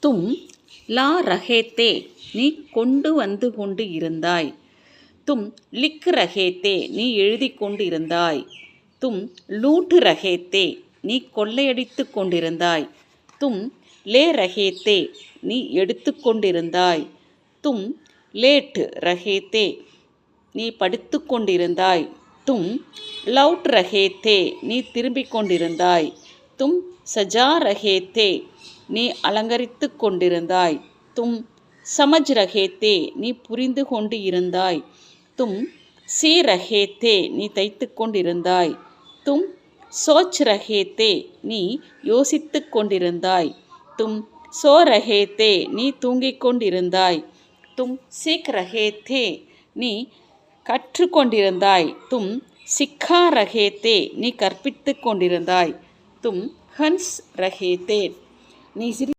தும் லா ரஹேத்தே நீ கொண்டு வந்து கொண்டு இருந்தாய். தும் லிக் ரஹேத்தே நீ எழுதி கொண்டு இருந்தாய். தும் லூட் ரஹேத்தே நீ கொள்ளையடித்து கொண்டிருந்தாய். தும் லே ரஹேத்தே நீ எடுத்து கொண்டிருந்தாய். தும் லேட் ரஹேத்தே நீ படித்து கொண்டிருந்தாய். தும் லவுட் ரஹேத்தே நீ திரும்பிக் கொண்டிருந்தாய். தும் சஜா ரஹேத்தே நீ அலங்கரித்து கொண்டிருந்தாய். தும் சமஜ் ரஹேத்தே நீ புரிந்து கொண்டு இருந்தாய். தும் சி ரஹேத்தே நீ தைத்து கொண்டிருந்தாய். தும் சோச் ரஹேத்தே நீ யோசித்து கொண்டிருந்தாய். தும் சோ ரஹேத்தே நீ தூங்கிக் கொண்டிருந்தாய். தும் சீக் ரஹேத்தே நீ கற்று கொண்டிருந்தாய். தும் சிக்கா ரஹேத்தே நீ கற்பித்து கொண்டிருந்தாய். தும் ஹன்ஸ் ரஹேத்தே நீ